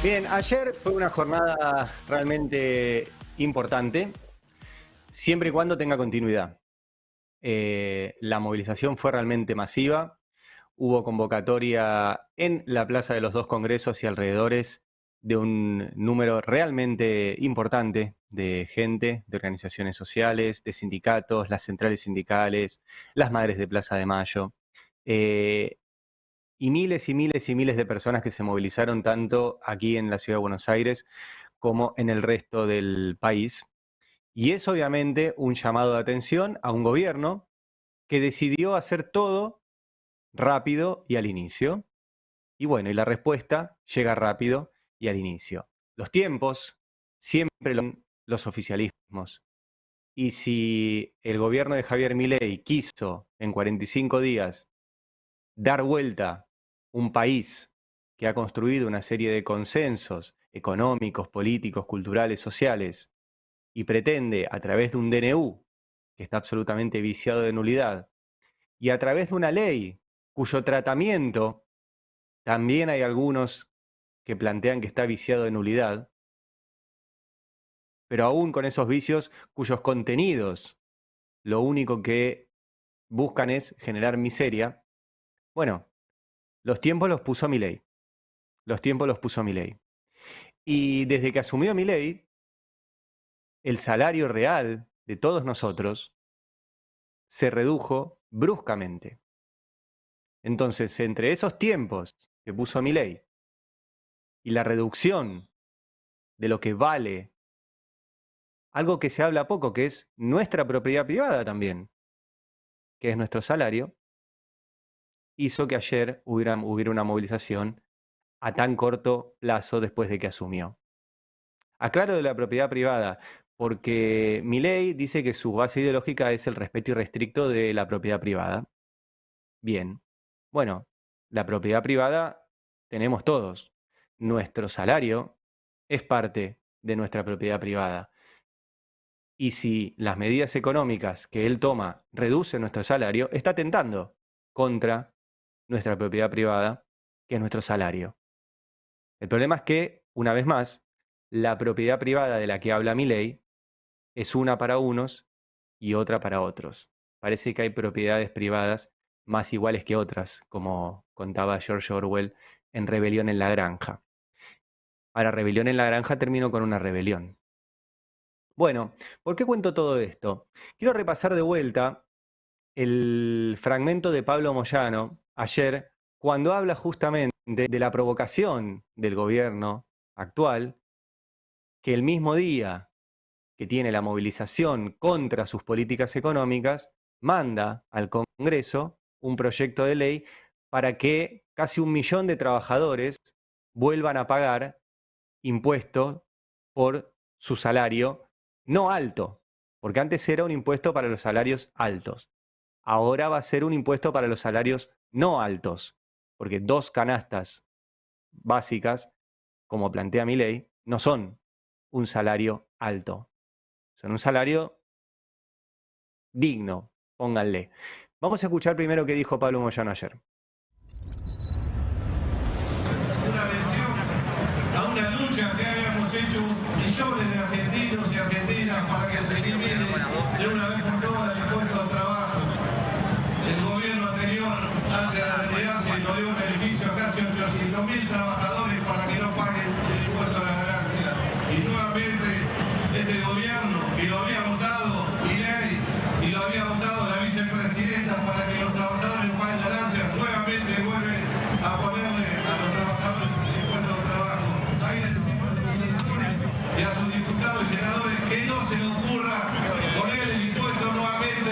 Bien, ayer fue una jornada realmente importante, siempre y cuando tenga continuidad. La movilización fue realmente masiva, hubo convocatoria en la Plaza de los Dos Congresos y alrededores de un número realmente importante de gente, de organizaciones sociales, de sindicatos, las centrales sindicales, las madres de Plaza de Mayo. Y miles y miles y miles de personas que se movilizaron tanto aquí en la ciudad de Buenos Aires como en el resto del país. Y es obviamente un llamado de atención a un gobierno que decidió hacer todo rápido y al inicio. Y bueno, y la respuesta llega rápido y al inicio. Los tiempos siempre los oficialismos. Y si el gobierno de Javier Milei quiso en 45 días dar vuelta un país que ha construido una serie de consensos económicos, políticos, culturales, sociales, y pretende, a través de un DNU, que está absolutamente viciado de nulidad, y a través de una ley cuyo tratamiento también hay algunos que plantean que está viciado de nulidad, pero aún con esos vicios cuyos contenidos lo único que buscan es generar miseria, bueno, los tiempos los puso Milei. Los tiempos los puso Milei. Y desde que asumió Milei, el salario real de todos nosotros se redujo bruscamente. Entonces, entre esos tiempos que puso Milei y la reducción de lo que vale algo que se habla poco, que es nuestra propiedad privada también, que es nuestro salario, hizo que ayer hubiera una movilización a tan corto plazo después de que asumió. Aclaro de la propiedad privada, porque Milei dice que su base ideológica es el respeto irrestricto de la propiedad privada. Bien, bueno, la propiedad privada tenemos todos. Nuestro salario es parte de nuestra propiedad privada. Y si las medidas económicas que él toma reducen nuestro salario, está atentando contra nuestra propiedad privada, que es nuestro salario. El problema es que, una vez más, la propiedad privada de la que habla Milei es una para unos y otra para otros. Parece que hay propiedades privadas más iguales que otras, como contaba George Orwell en Rebelión en la Granja. Ahora, Rebelión en la Granja terminó con una rebelión. Bueno, ¿por qué cuento todo esto? Quiero repasar de vuelta el fragmento de Pablo Moyano ayer, cuando habla justamente de la provocación del gobierno actual, que el mismo día que tiene la movilización contra sus políticas económicas, manda al Congreso un proyecto de ley para que casi 1 millón de trabajadores vuelvan a pagar impuestos por su salario no alto, porque antes era un impuesto para los salarios altos. Ahora va a ser un impuesto para los salarios no altos, porque 2 canastas básicas, como plantea Milei, no son un salario alto. Son un salario digno, pónganle. Vamos a escuchar primero qué dijo Pablo Moyano ayer. Una mención a una lucha que habíamos hecho millones de argentinos y argentinas para que se elimine de una vez por todas el impuesto al trabajo. El gobierno anterior, antes de retirarse, nos dio un beneficio a casi 800.000 trabajadores para que no paguen el impuesto a la ganancia. Y nuevamente este gobierno, que lo había votado Milei y lo había votado la vicepresidenta para que los trabajadores paguen ganancias, nuevamente vuelven a ponerle a los trabajadores el impuesto al trabajo. Ahí les decimos a los legisladores y a sus diputados y senadores que no se les ocurra poner el impuesto nuevamente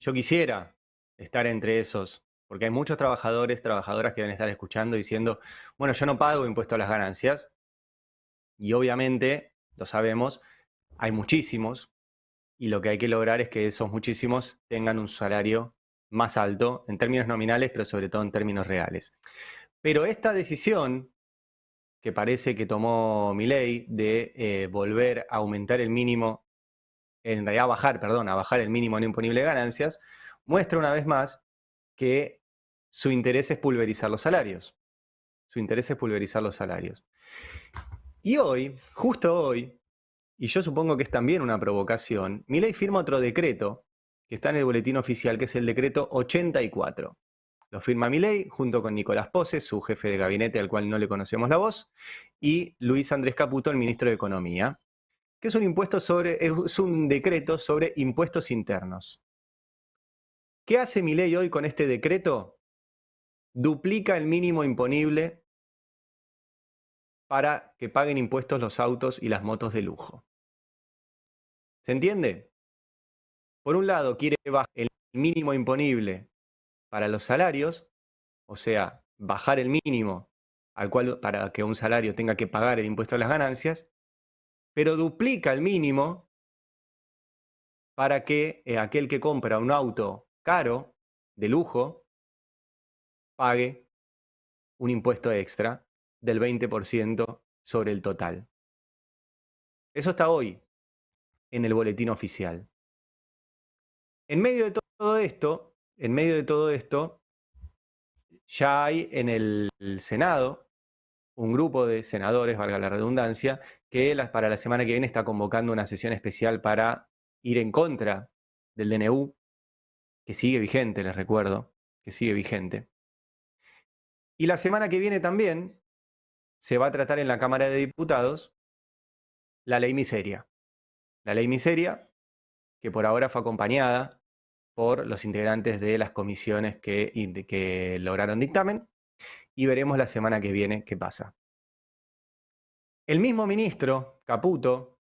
Yo quisiera estar entre esos, porque hay muchos trabajadores, trabajadoras que deben estar escuchando diciendo, bueno, yo no pago impuesto a las ganancias, y obviamente, lo sabemos, hay muchísimos, y lo que hay que lograr es que esos muchísimos tengan un salario más alto en términos nominales, pero sobre todo en términos reales. Pero esta decisión que parece que tomó Milei de volver a aumentar el mínimo, en realidad a bajar el mínimo no imponible de ganancias, muestra una vez más que su interés es pulverizar los salarios. Su interés es pulverizar los salarios. Y hoy, justo hoy, y yo supongo que es también una provocación, Milei firma otro decreto que está en el boletín oficial, que es el decreto 84. Lo firma Milei junto con Nicolás Pose, su jefe de gabinete al cual no le conocemos la voz, y Luis Andrés Caputo, el ministro de Economía, que es un decreto sobre impuestos internos. ¿Qué hace Milei hoy con este decreto? Duplica el mínimo imponible para que paguen impuestos los autos y las motos de lujo. ¿Se entiende? Por un lado, quiere bajar el mínimo imponible para los salarios, o sea, bajar el mínimo para que un salario tenga que pagar el impuesto a las ganancias, pero duplica el mínimo para que aquel que compra un auto caro, de lujo, pague un impuesto extra del 20% sobre el total. Eso está hoy en el boletín oficial. En medio de todo esto, ya hay en el Senado un grupo de senadores, valga la redundancia, que para la semana que viene está convocando una sesión especial para ir en contra del DNU, que sigue vigente, les recuerdo, que sigue vigente. Y la semana que viene también se va a tratar en la Cámara de Diputados la ley miseria. La ley miseria, que por ahora fue acompañada por los integrantes de las comisiones que lograron dictamen, y veremos la semana que viene qué pasa. El mismo ministro, Caputo,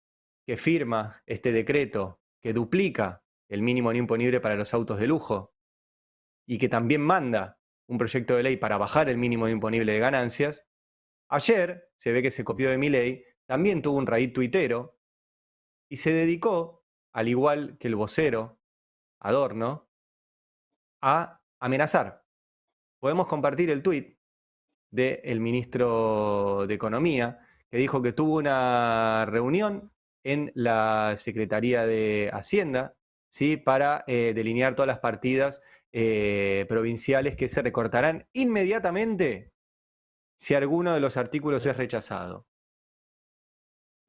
que firma este decreto que duplica el mínimo no imponible para los autos de lujo y que también manda un proyecto de ley para bajar el mínimo no imponible de ganancias, ayer, se ve que se copió de Milei, también tuvo un raíz tuitero y se dedicó, al igual que el vocero Adorno, a amenazar. Podemos compartir el tuit del ministro de Economía, que dijo que tuvo una reunión en la Secretaría de Hacienda, ¿sí? Para delinear todas las partidas provinciales que se recortarán inmediatamente si alguno de los artículos es rechazado.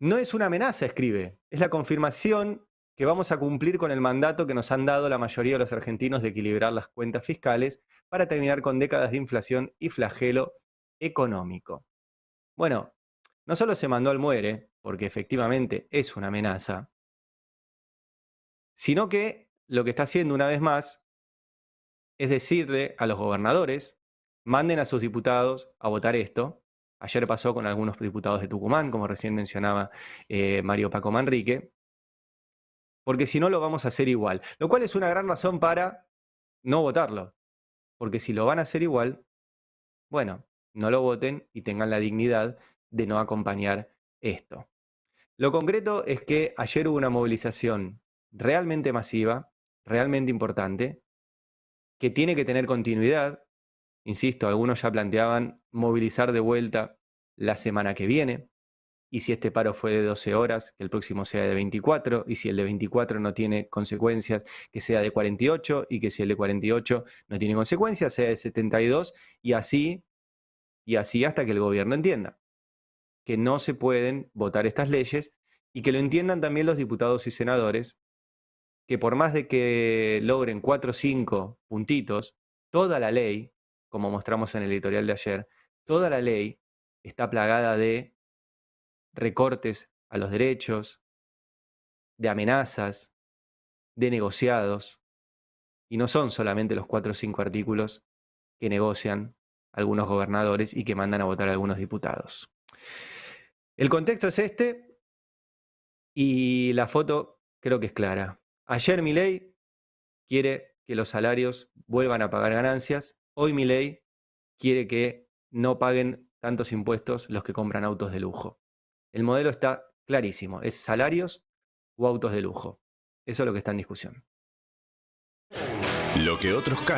No es una amenaza, escribe, es la confirmación que vamos a cumplir con el mandato que nos han dado la mayoría de los argentinos de equilibrar las cuentas fiscales para terminar con décadas de inflación y flagelo económico. Bueno, no solo se mandó al muere, porque efectivamente es una amenaza, sino que lo que está haciendo una vez más es decirle a los gobernadores, manden a sus diputados a votar esto. Ayer pasó con algunos diputados de Tucumán, como recién mencionaba Mario Paco Manrique, porque si no lo vamos a hacer igual. Lo cual es una gran razón para no votarlo, porque si lo van a hacer igual, bueno, no lo voten y tengan la dignidad de no acompañar esto. Lo concreto es que ayer hubo una movilización realmente masiva, realmente importante, que tiene que tener continuidad. Insisto, algunos ya planteaban movilizar de vuelta la semana que viene, y si este paro fue de 12 horas, que el próximo sea de 24, y si el de 24 no tiene consecuencias, que sea de 48, y que si el de 48 no tiene consecuencias, sea de 72, y así hasta que el gobierno entienda que no se pueden votar estas leyes y que lo entiendan también los diputados y senadores, que por más de que logren 4 o 5 puntitos, toda la ley, como mostramos en el editorial de ayer, toda la ley está plagada de recortes a los derechos, de amenazas, de negociados, y no son solamente los 4 o 5 artículos que negocian algunos gobernadores y que mandan a votar a algunos diputados. El contexto es este y la foto creo que es clara. Ayer Milei quiere que los salarios vuelvan a pagar ganancias. Hoy Milei quiere que no paguen tantos impuestos los que compran autos de lujo. El modelo está clarísimo, es salarios o autos de lujo. Eso es lo que está en discusión. Lo que otros callan.